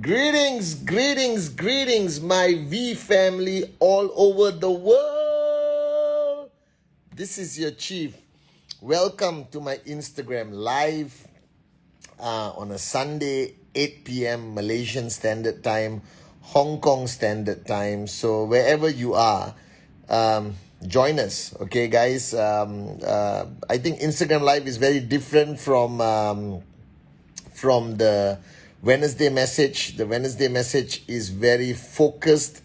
Greetings, my V family all over the world. This is your chief. Welcome to my Instagram live on a Sunday, 8 p.m. Malaysian Standard Time, Hong Kong Standard Time. So wherever you are, join us, okay, guys? I think Instagram Live is very different from the Wednesday message. The Wednesday message is very focused.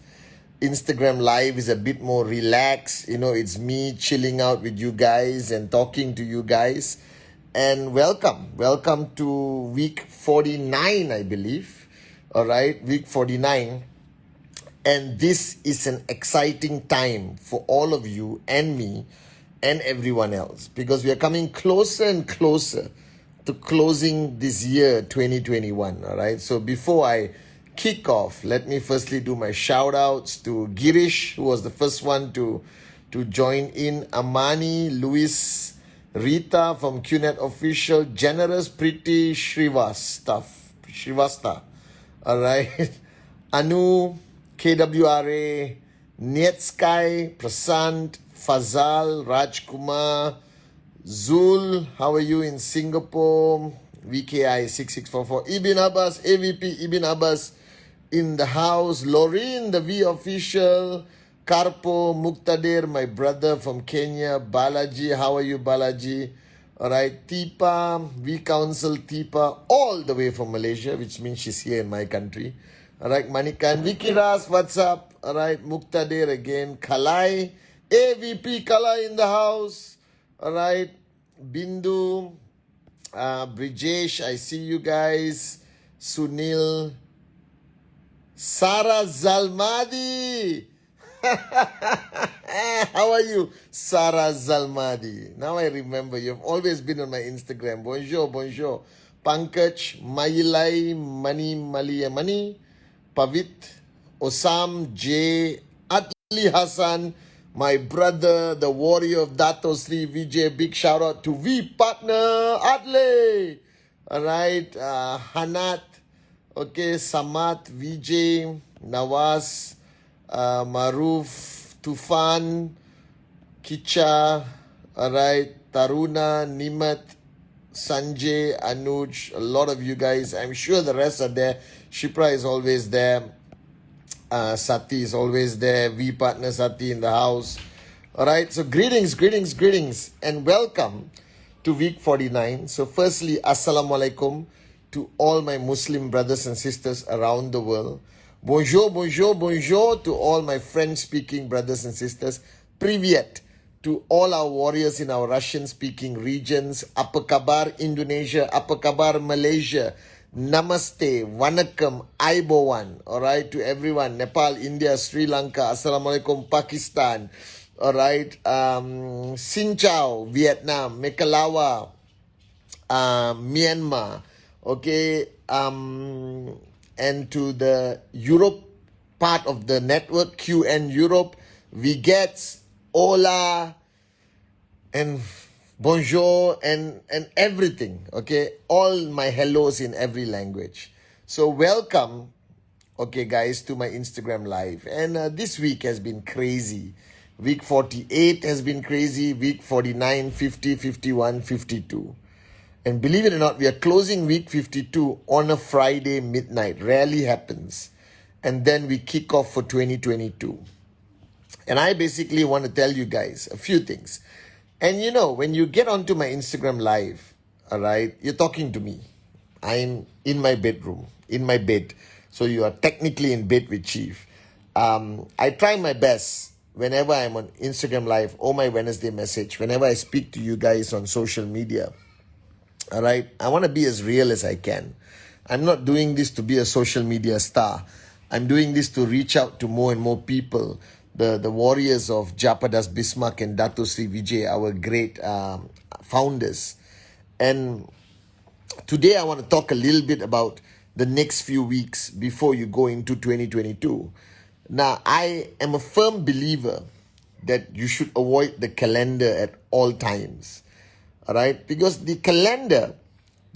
Instagram Live is a bit more relaxed. You know, it's me chilling out with you guys and talking to you guys. And welcome to week 49, I believe. All right, week 49. And this is an exciting time for all of you and me and everyone else, because we are coming closer and closer to closing this year 2021. All right, so before I kick off, let me firstly do my shout outs to Girish, who was the first one to join in, Amani, Luis, Rita from QNet Official, Generous Pretty Shrivasta, all right, Anu, KWRA, Nietsky, Prasant, Fazal, Rajkumar, Zul, how are you in Singapore? VKI 6644. Ibn Abbas, AVP Ibn Abbas in the house. Loreen, the V official. Karpo, Muktadir, my brother from Kenya. Balaji, how are you, Balaji? Alright, Tipa, V Council Tipa, all the way from Malaysia, which means she's here in my country. Alright, Manikan, Vicky Ras, what's up? Alright, Muktadir again. Kalai, AVP Kalai in the house. Alright, Bindu, Brijesh, I see you guys. Sunil, Sarah Zalmadi. How are you, Sarah Zalmadi? Now I remember, you've always been on my Instagram. Bonjour. Pankaj, Mayilai, Mani, Pavit, Osam, J, Atli Hassan, my brother, the warrior of Dato Sri Vijay. Big shout out to V partner, Adle. Alright, Hanat, okay, Samat, Vijay, Nawaz, Maruf, Tufan, Kicha, alright, Taruna, Nimat, Sanjay, Anuj, a lot of you guys. I'm sure the rest are there. Shipra is always there. Sati is always there. V partner Sati in the house. Alright, so greetings, and welcome to week 49. So firstly, Assalamualaikum to all my Muslim brothers and sisters around the world. Bonjour to all my French-speaking brothers and sisters. Privyet to all our warriors in our Russian-speaking regions. Apa khabar Indonesia, apa khabar Malaysia. Namaste, Vanakkam, Aibowan, alright, to everyone. Nepal, India, Sri Lanka, Assalamualaikum, Pakistan, alright, Xin Chào, Vietnam, Mekalawa, Myanmar, okay, and to the Europe part of the network, QN Europe, Vigets, Hola, and bonjour, and everything, okay? All my hellos in every language. So welcome, okay, guys, to my Instagram Live. And this week has been crazy. Week 48 has been crazy. Week 49, 50, 51, 52. And believe it or not, we are closing week 52 on a Friday midnight. Rarely happens. And then we kick off for 2022. And I basically want to tell you guys a few things. And you know, when you get onto my Instagram Live, all right, you're talking to me. I'm in my bedroom, in my bed. So you are technically in bed with Chief. I try my best whenever I'm on Instagram Live or my Wednesday message, whenever I speak to you guys on social media. All right, I want to be as real as I can. I'm not doing this to be a social media star. I'm doing this to reach out to more and more people. The warriors of Japadas Bismarck and Dato Sri Vijay, our great founders. And today I want to talk a little bit about the next few weeks before you go into 2022. Now, I am a firm believer that you should avoid the calendar at all times. All right? Because the calendar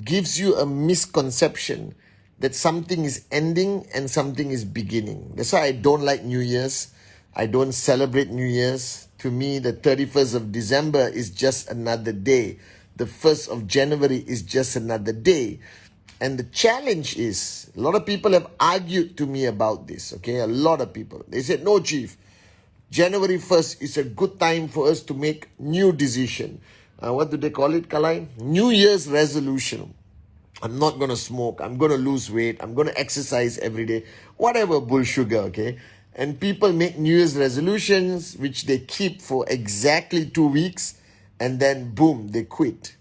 gives you a misconception that something is ending and something is beginning. That's why I don't like New Year's. I don't celebrate New Year's. To me, the 31st of December is just another day. The 1st of January is just another day. And the challenge is, a lot of people have argued to me about this, okay? A lot of people. They said, no, Chief, January 1st is a good time for us to make new decision. What do they call it, Kalai? New Year's resolution. I'm not going to smoke. I'm going to lose weight. I'm going to exercise every day. Whatever bull sugar, okay? And people make New Year's resolutions, which they keep for exactly 2 weeks, and then boom, they quit.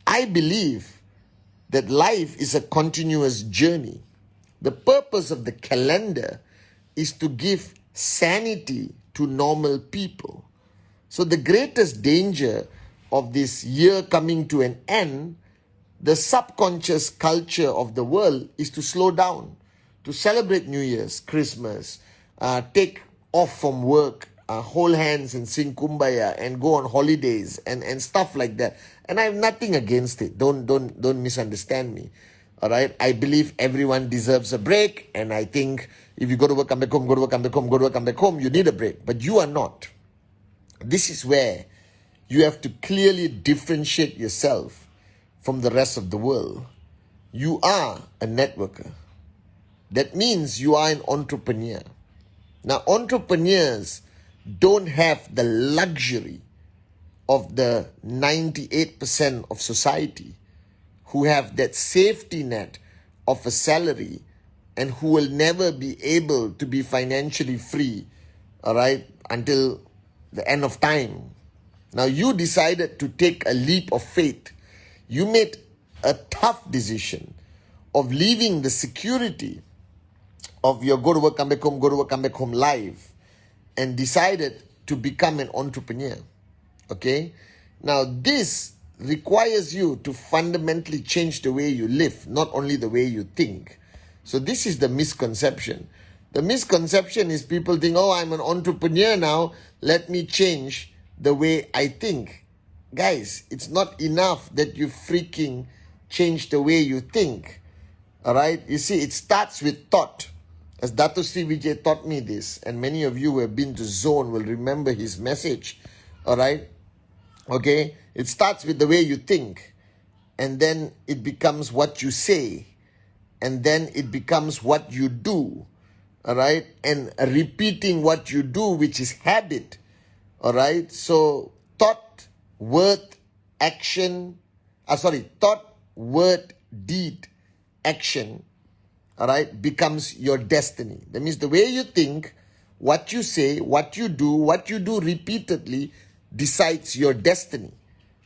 I believe that life is a continuous journey. The purpose of the calendar is to give sanity to normal people. So the greatest danger of this year coming to an end, the subconscious culture of the world, is to slow down, to celebrate New Year's, Christmas, take off from work, hold hands and sing Kumbaya and go on holidays and stuff like that. And I have nothing against it. Don't misunderstand me. All right. I believe everyone deserves a break. And I think if you go to work, come back home, go to work, come back home, go to work, come back home, you need a break. But you are not. This is where you have to clearly differentiate yourself from the rest of the world. You are a networker. That means you are an entrepreneur. Now, entrepreneurs don't have the luxury of the 98% of society who have that safety net of a salary and who will never be able to be financially free, all right, until the end of time. Now, you decided to take a leap of faith. You made a tough decision of leaving the security of your go to work, come back home life, and decided to become an entrepreneur. Okay? Now, this requires you to fundamentally change the way you live, not only the way you think. So this is the misconception. The misconception is people think, oh, I'm an entrepreneur now, let me change the way I think. Guys, it's not enough that you freaking change the way you think. All right? You see, it starts with thought. As Dato Sri Vijay taught me this, and many of you who have been to Zone will remember his message. All right? Okay? It starts with the way you think, and then it becomes what you say, and then it becomes what you do. All right? And repeating what you do, which is habit. All right? So, thought, word, action. Thought, word, deed, action. All right, becomes your destiny. That means the way you think, what you say, what you do repeatedly decides your destiny.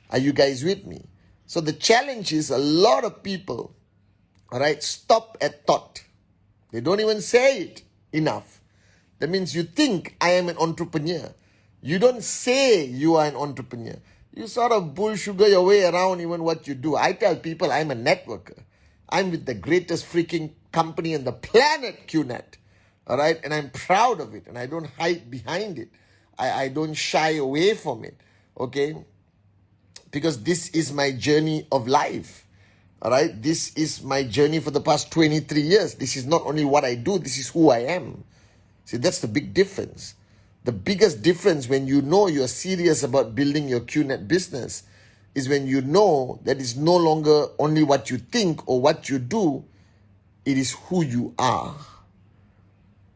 Are you guys with me? So the challenge is a lot of people, all right, stop at thought. They don't even say it enough. That means you think, I am an entrepreneur. You don't say you are an entrepreneur. You sort of bull sugar your way around even what you do. I tell people I'm a networker. I'm with the greatest freaking company on the planet, QNet. All right? And I'm proud of it. And I don't hide behind it. I don't shy away from it. Okay? Because this is my journey of life. All right? This is my journey for the past 23 years. This is not only what I do, this is who I am. See, that's the big difference. The biggest difference when you know you're serious about building your QNet business is when you know that it's no longer only what you think or what you do, it is who you are.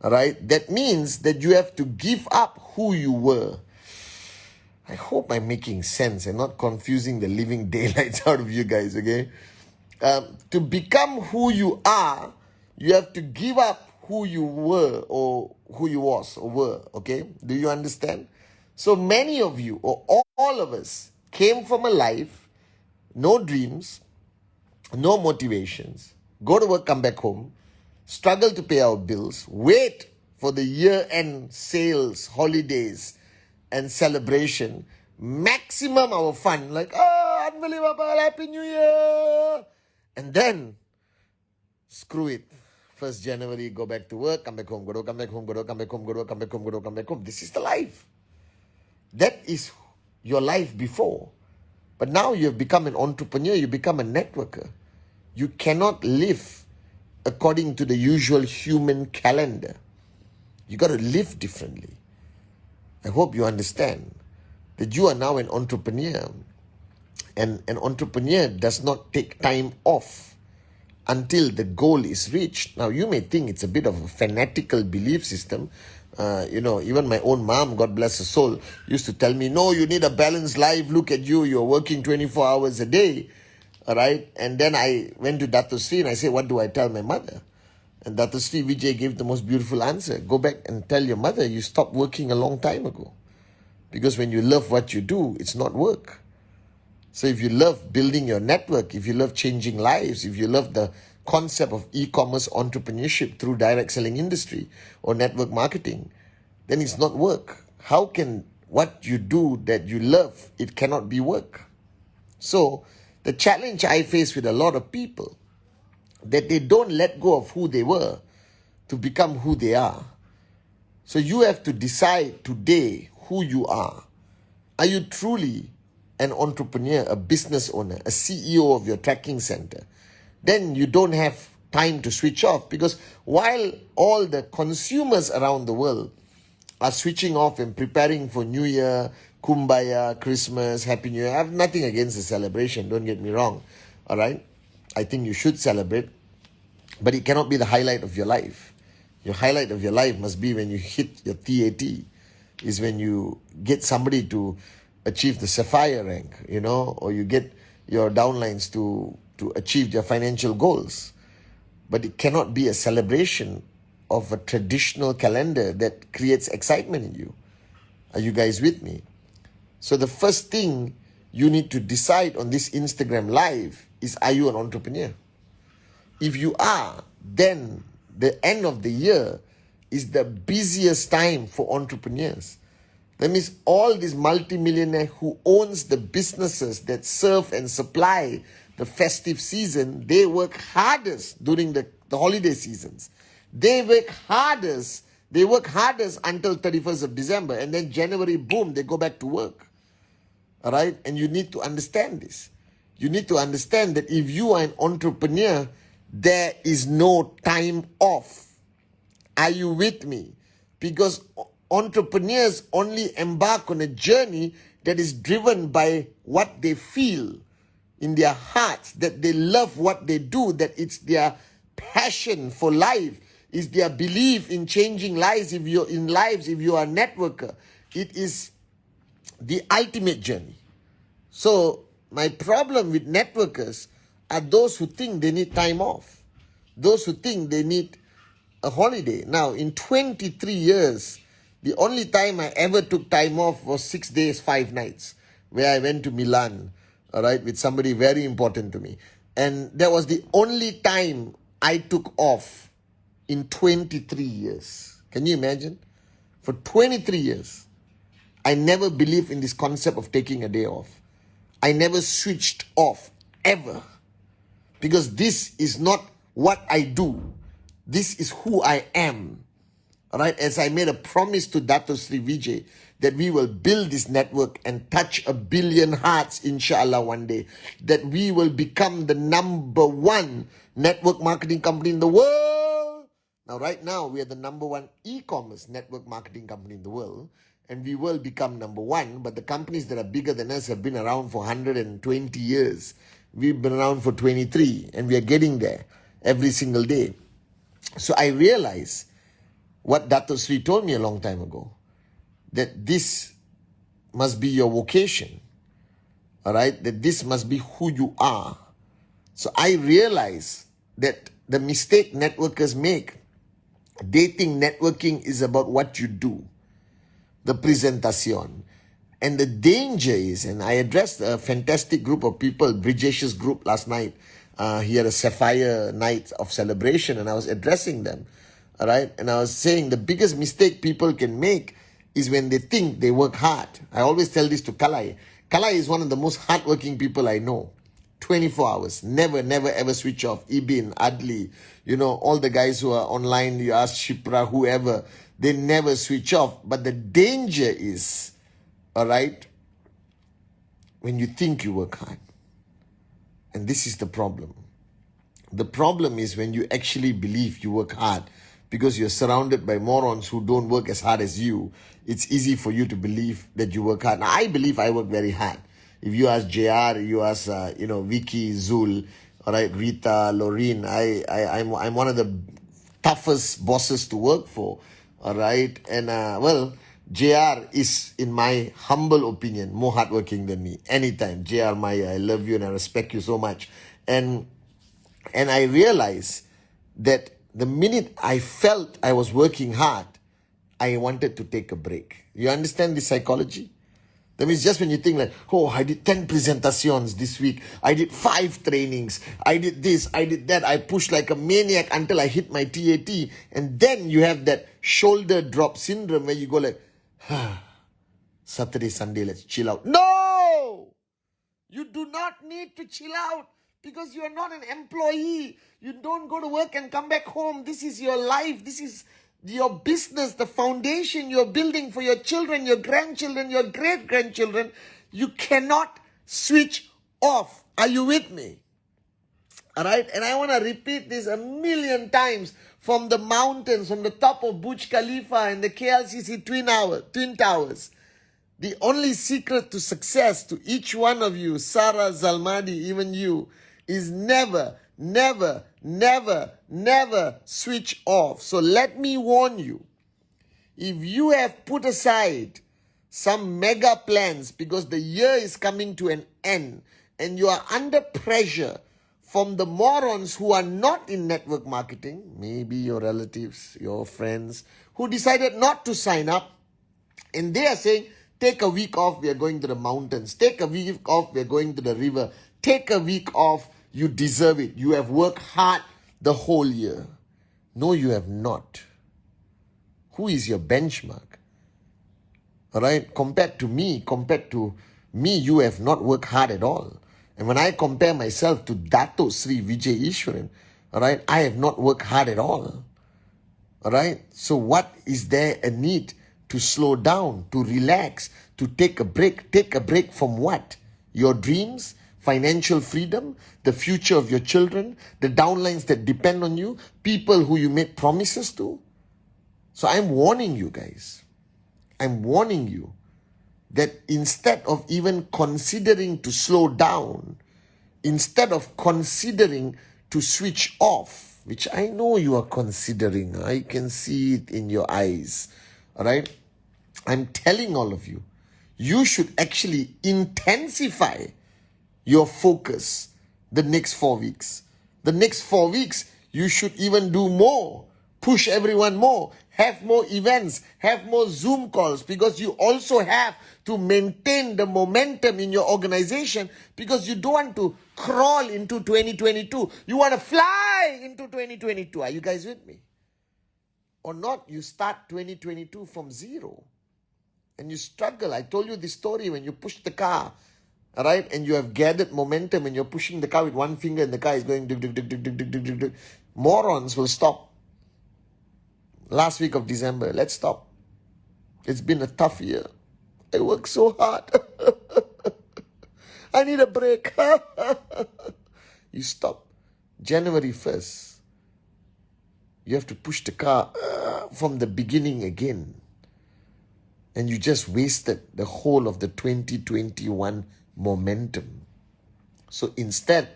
All right? That means that you have to give up who you were. I hope I'm making sense and not confusing the living daylights out of you guys, okay? To become who you are, you have to give up who you were or who you was or were, okay? Do you understand? So many of you, or all of us, came from a life, no dreams, no motivations, go to work, come back home, struggle to pay our bills, wait for the year-end sales, holidays, and celebration, maximum our fun, like, oh, unbelievable, Happy New Year! And then, screw it. 1st January, go back to work, come back home, go to come back home, go to come back home, go to come back home, go to come back home. This is the life. That is your life before. But now you have become an entrepreneur, you become a networker. You cannot live according to the usual human calendar. You got to live differently. I hope you understand that you are now an entrepreneur, and an entrepreneur does not take time off until the goal is reached. Now, you may think it's a bit of a fanatical belief system. Even my own mom, God bless her soul, used to tell me, no, you need a balanced life. Look at you. You're working 24 hours a day. All right. And then I went to Dato Sri and I said, what do I tell my mother? And Dato Sri Vijay gave the most beautiful answer. Go back and tell your mother you stopped working a long time ago. Because when you love what you do, it's not work. So if you love building your network, if you love changing lives, if you love the concept of e-commerce entrepreneurship through direct selling industry or network marketing, then it's not work. How can what you do that you love, it cannot be work? So the challenge I face with a lot of people, that they don't let go of who they were to become who they are. So you have to decide today who you are. Are you truly an entrepreneur, a business owner, a CEO of your tracking center? Then you don't have time to switch off, because while all the consumers around the world are switching off and preparing for New Year, Kumbaya, Christmas, Happy New Year, I have nothing against the celebration, don't get me wrong, all right? I think you should celebrate, but it cannot be the highlight of your life. Your highlight of your life must be when you hit your TAT, is when you get somebody to achieve the Sapphire rank, or you get your downlines to achieve their financial goals. But it cannot be a celebration of a traditional calendar that creates excitement in you. Are you guys with me? So the first thing you need to decide on this Instagram live is, are you an entrepreneur? If you are, then the end of the year is the busiest time for entrepreneurs. That means all these multimillionaires who owns the businesses that serve and supply the festive season, they work hardest during the holiday seasons. They work hardest until 31st of December. And then January, boom, they go back to work. All right? And you need to understand this. You need to understand that if you are an entrepreneur, there is no time off. Are you with me? Because entrepreneurs only embark on a journey that is driven by what they feel in their hearts, that they love what they do, that it's their passion for life, is their belief in changing lives. If you are a networker, it is the ultimate journey. So my problem with networkers are those who think they need time off, those who think they need a holiday. Now, in 23 years, the only time I ever took time off was 6 days, 5 nights, where I went to Milan, all right, with somebody very important to me. And that was the only time I took off in 23 years. Can you imagine? For 23 years, I never believed in this concept of taking a day off. I never switched off, ever. Because this is not what I do. This is who I am. All right, as I made a promise to Dato Sri Vijay that we will build this network and touch 1 billion hearts, inshallah, one day. That we will become the number 1 network marketing company in the world. Now, right now, we are the number 1 e-commerce network marketing company in the world. And we will become number 1. But the companies that are bigger than us have been around for 120 years. We've been around for 23. And we are getting there every single day. So I realize what Dato Sri told me a long time ago, that this must be your vocation, all right? That this must be who you are. So I realize that the mistake networkers make, they think networking is about what you do, the presentation. And the danger is, and I addressed a fantastic group of people, Brijesh's group last night. He had a Sapphire night of celebration and I was addressing them. All right. And I was saying the biggest mistake people can make is when they think they work hard. I always tell this to Kalai. Kalai is one of the most hardworking people I know. 24 hours. Never, ever switch off. Ibin, Adli, all the guys who are online, you ask Shipra, whoever, they never switch off. But the danger is, all right, when you think you work hard. And this is the problem. The problem is when you actually believe you work hard because you're surrounded by morons who don't work as hard as you. It's easy for you to believe that you work hard. Now, I believe I work very hard. If you ask JR, you ask, Vicky, Zul, all right, Rita, Loreen, I'm one of the toughest bosses to work for, all right? And, JR is, in my humble opinion, more hardworking than me. Anytime. JR Maya, I love you and I respect you so much. And I realized that the minute I felt I was working hard, I wanted to take a break. You understand the psychology? That means just when you think like, oh, I did 10 presentations this week. I did 5 trainings. I did this, I did that. I pushed like a maniac until I hit my TAT. And then you have that shoulder drop syndrome where you go like, Saturday, Sunday, let's chill out. No! You do not need to chill out because you are not an employee. You don't go to work and come back home. This is your life. This is your business, the foundation you're building for your children, your grandchildren, your great-grandchildren. You cannot switch off. Are you with me? All right? And I want to repeat this a million times from the mountains, from the top of Burj Khalifa and the KLCC Twin Towers. The only secret to success to each one of you, Sarah, Zalmadi, even you, is never, never, never, never switch off. So let me warn you, if you have put aside some mega plans because the year is coming to an end and you are under pressure from the morons who are not in network marketing, maybe your relatives, your friends, who decided not to sign up, and they are saying, take a week off, we are going to the mountains. Take a week off, we are going to the river. Take a week off, you deserve it. You have worked hard the whole year. No, you have not. Who is your benchmark? All right? Compared to me, you have not worked hard at all. And when I compare myself to Dato Sri Vijay Ishwaran, all right, I have not worked hard at all. All right? So what is there a need to slow down, to relax, to take a break? Take a break from what? Your dreams, financial freedom, the future of your children, the downlines that depend on you, people who you made promises to. So I'm warning you guys. I'm warning you that instead of even considering to slow down, instead of considering to switch off, which I know you are considering, I can see it in your eyes, all right? I'm telling all of you, you should actually intensify your focus the next 4 weeks. The next 4 weeks, you should even do more. Push everyone more. Have more events. Have more Zoom calls, because you also have to maintain the momentum in your organization, because you don't want to crawl into 2022. You want to fly into 2022. Are you guys with me? Or not, you start 2022 from zero. And you struggle. I told you this story when you push the car, all right, and you have gathered momentum and you're pushing the car with one finger and the car is going dig, dig, dig, dig, dig, dig, dig, dig, dig. Morons will stop. Last week of December, let's stop. It's been a tough year. I work so hard. I need a break. You stop. January 1st, you have to push the car from the beginning again. And you just wasted the whole of the 2021 momentum. So instead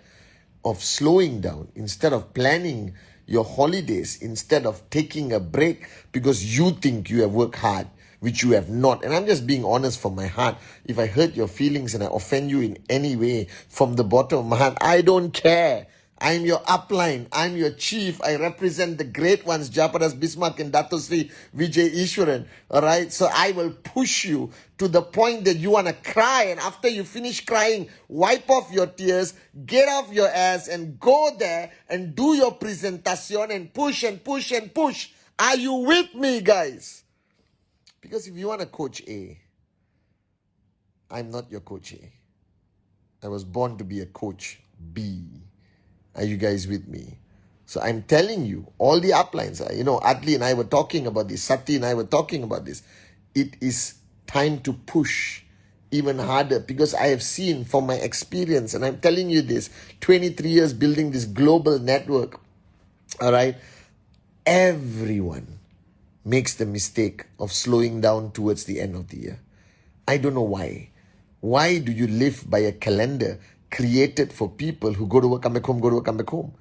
of slowing down, instead of planning your holidays, instead of taking a break because you think you have worked hard, which you have not. And I'm just being honest from my heart. If I hurt your feelings and I offend you in any way from the bottom of my heart, I don't care. I'm your upline. I'm your chief. I represent the great ones, Japadas Bismarck and Dato Sri Vijay Ishwaran. All right. So I will push you to the point that you want to cry. And after you finish crying, wipe off your tears, get off your ass and go there and do your presentation and push and push and push. Are you with me, guys? Because if you want a coach A, I'm not your coach A. I was born to be a coach B. Are you guys with me? So I'm telling you, all the uplines, Adli and I were talking about this, Sati and I were talking about this. It is time to push. even harder, because I have seen from my experience, and I'm telling you this, 23 years building this global network, all right, everyone makes the mistake of slowing down towards the end of the year. I don't know why. Why do you live by a calendar created for people who go to work, come back home, go to work, come back home?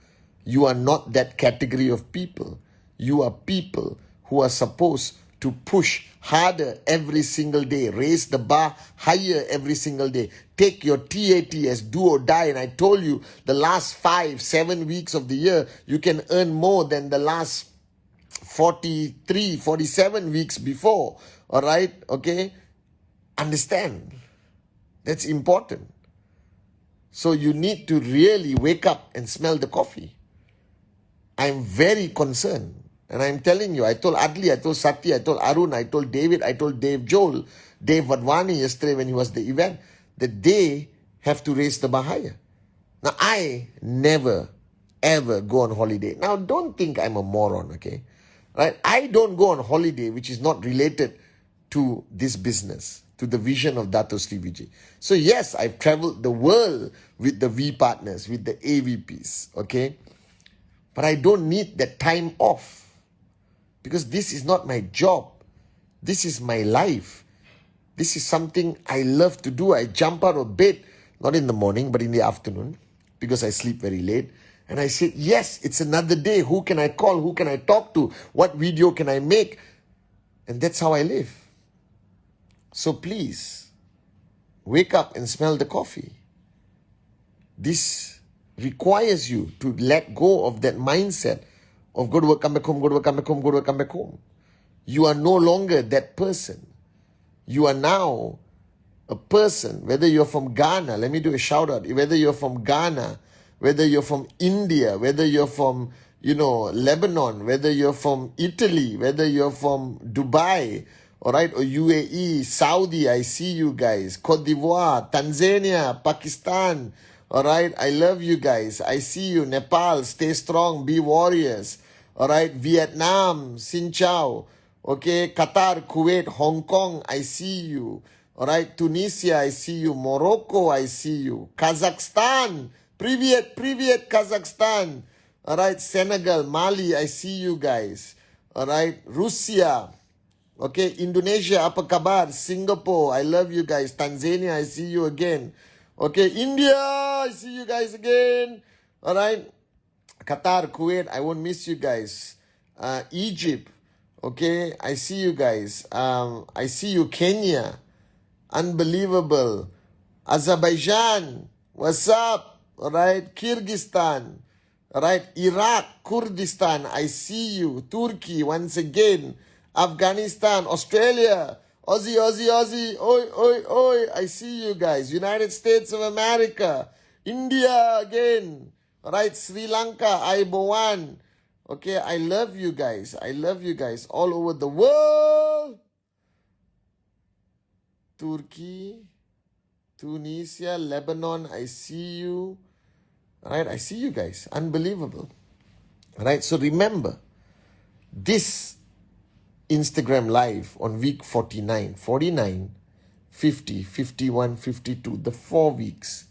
You are not that category of people. You are people who are supposed to push harder every single day, raise the bar higher every single day. Take your TAT as do or die. And I told you, the last 5-7 weeks of the year, you can earn more than the last 43, 47 weeks before. All right? Okay? Understand. That's important. So you need to really wake up and smell the coffee. I'm very concerned. And I'm telling you, I told Adli, I told Sati, I told Arun, I told David, I told Dave Joel, Dave Vadwani yesterday when he was at the event, that they have to raise the bar higher. Now, I never, ever go on holiday. Now, don't think I'm a moron, okay? Right? I don't go on holiday which is not related to this business, to the vision of Dato Sri Vijay. So yes, I've traveled the world with the V partners, with the AVPs, okay? But I don't need that time off, because this is not my job. This is my life. This is something I love to do. I jump out of bed, not in the morning, but in the afternoon, because I sleep very late. And I said, yes, it's another day. Who can I call? Who can I talk to? What video can I make? And that's how I live. So please, wake up and smell the coffee. This requires you to let go of that mindset of go to work, come back home, go to work, come back home, go to work, come back home. You are no longer that person. You are now a person, whether you're from Ghana, let me do a shout out, whether you're from Ghana, whether you're from India, whether you're from, Lebanon, whether you're from Italy, whether you're from Dubai, all right, or UAE, Saudi, I see you guys, Cote d'Ivoire, Tanzania, Pakistan, all right, I love you guys. I see you. Nepal, stay strong, be warriors. All right, Vietnam, Xin Chao. Okay, Qatar, Kuwait, Hong Kong, I see you. All right, Tunisia, I see you. Morocco, I see you. Kazakhstan, Privyet, Kazakhstan. All right, Senegal, Mali, I see you guys. All right, Russia. Okay, Indonesia, apa kabar? Singapore, I love you guys. Tanzania, I see you again. Okay, India, I see you guys again. All right. Qatar, Kuwait, I won't miss you guys. Egypt, okay, I see you guys. I see you, Kenya. Unbelievable. Azerbaijan, what's up? All right. Kyrgyzstan, all right. Iraq, Kurdistan, I see you. Turkey, once again. Afghanistan, Australia. Aussie, oi, I see you guys. United States of America, India again, all right, Sri Lanka, Aibowan. Okay, I love you guys. I love you guys all over the world. Turkey, Tunisia, Lebanon, I see you. All right, I see you guys. Unbelievable. All right, so remember, this Instagram live on week 49, 50, 51, 52, the 4 weeks.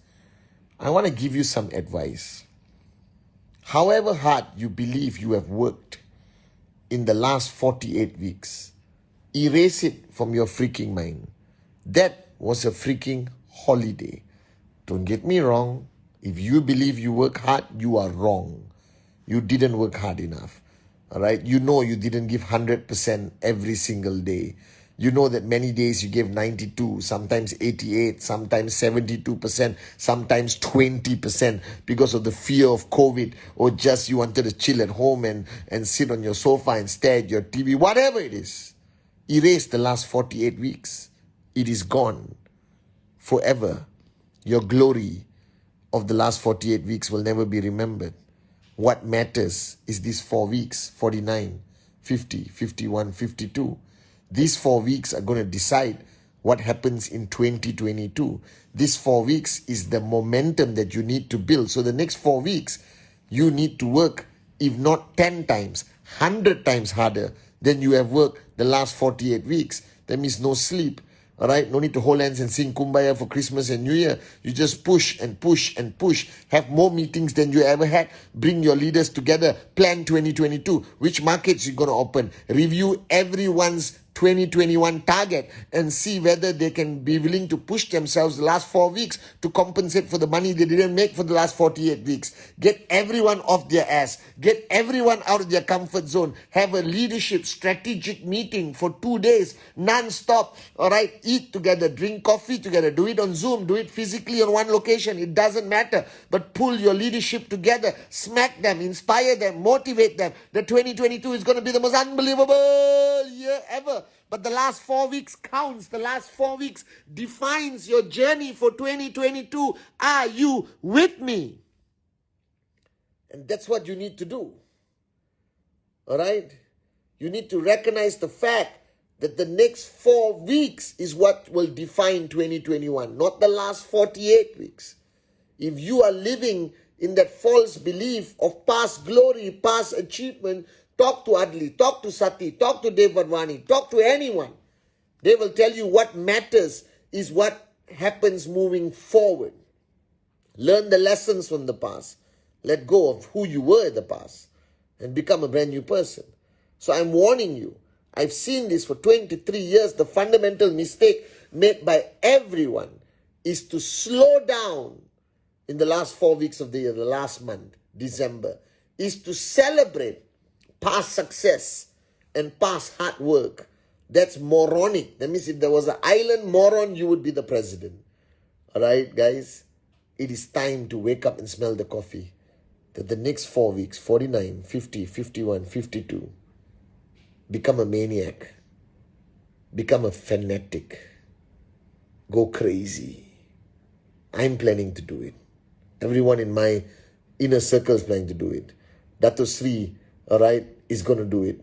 I want to give you some advice. However hard you believe you have worked in the last 48 weeks, erase it from your freaking mind. That was a freaking holiday. Don't get me wrong. If you believe you work hard, you are wrong. You didn't work hard enough. All right, you know you didn't give 100% every single day. You know that many days you gave 92, sometimes 88, sometimes 72%, sometimes 20% because of the fear of COVID, or just you wanted to chill at home and sit on your sofa and stare at your TV, whatever it is. Erase the last 48 weeks. It is gone forever. Your glory of the last 48 weeks will never be remembered. What matters is these 4 weeks, 49, 50, 51, 52. These 4 weeks are going to decide what happens in 2022. These 4 weeks is the momentum that you need to build. So the next 4 weeks, you need to work, if not 10 times, 100 times harder than you have worked the last 48 weeks. That means no sleep. All right, no need to hold hands and sing Kumbaya for Christmas and New Year. You just push and push and push. Have more meetings than you ever had. Bring your leaders together. Plan 2022. Which markets you're going to open. Review everyone's 2021 target and see whether they can be willing to push themselves the last 4 weeks to compensate for the money they didn't make for the last 48 weeks. Get everyone off their ass. Get everyone out of their comfort zone. Have a leadership strategic meeting for 2 days, non-stop. All right, eat together, drink coffee together, do it on Zoom, do it physically on one location. It doesn't matter. But pull your leadership together, smack them, inspire them, motivate them. The 2022 is going to be the most unbelievable year ever. But the last 4 weeks counts. The last 4 weeks defines your journey for 2022. Are you with me? And that's what you need to do. All right? You need to recognize the fact that the next 4 weeks is what will define 2021, not the last 48 weeks. If you are living in that false belief of past glory, past achievement, talk to Adli, talk to Sati, talk to Dev Vadvani, talk to anyone. They will tell you what matters is what happens moving forward. Learn the lessons from the past. Let go of who you were in the past and become a brand new person. So I'm warning you. I've seen this for 23 years. The fundamental mistake made by everyone is to slow down in the last 4 weeks of the year, the last month, December, is to celebrate past success and past hard work. That's moronic. That means if there was an island moron, you would be the president. All right, guys? It is time to wake up and smell the coffee. That the next 4 weeks, 49, 50, 51, 52, become a maniac. Become a fanatic. Go crazy. I'm planning to do it. Everyone in my inner circle is planning to do it. Dato Sri, all right, is going to do it.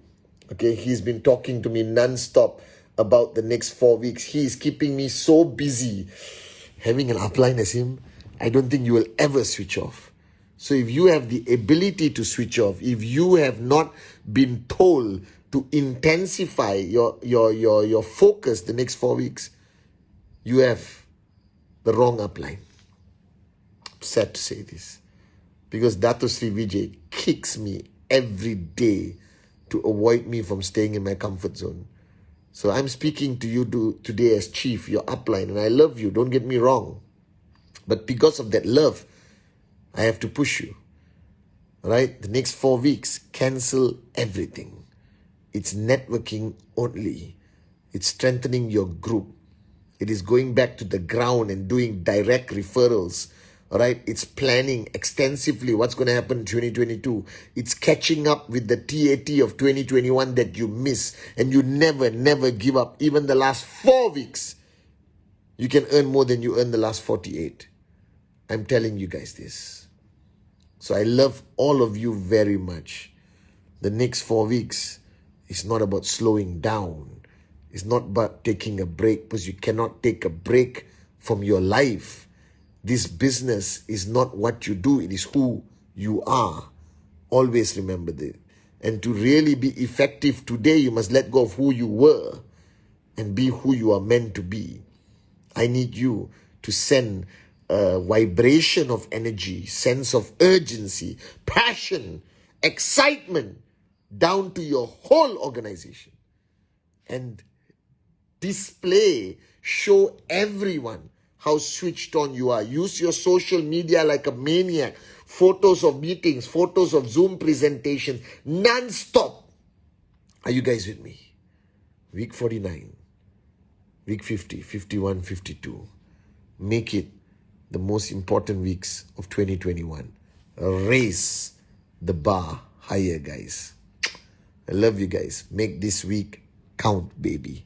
Okay, he's been talking to me non-stop about the next 4 weeks. He is keeping me so busy. Having an upline as him, I don't think you will ever switch off. So if you have the ability to switch off, if you have not been told to intensify your focus the next 4 weeks, you have the wrong upline. I'm sad to say this. Because Dato Sri Vijay kicks me every day to avoid me from staying in my comfort zone. So I'm speaking to you today as chief, your upline, and I love you, don't get me wrong. But because of that love, I have to push you. All right? The next 4 weeks, cancel everything. It's networking only. It's strengthening your group. It is going back to the ground and doing direct referrals. All right, it's planning extensively what's going to happen in 2022. It's catching up with the TAT of 2021 that you miss. And you never give up. Even the last 4 weeks, you can earn more than you earned the last 48. I'm telling you guys this. So I love all of you very much. The next 4 weeks is not about slowing down. It's not about taking a break, because you cannot take a break from your life. This business is not what you do, it is who you are. Always remember that. And to really be effective today, you must let go of who you were and be who you are meant to be. I need you to send a vibration of energy, sense of urgency, passion, excitement down to your whole organization. And display, show everyone how switched on you are. Use your social media like a maniac. Photos of meetings, photos of Zoom presentations, non-stop. Are you guys with me? Week 49, week 50, 51, 52. Make it the most important weeks of 2021. Raise the bar higher, guys. I love you guys. Make this week count, baby.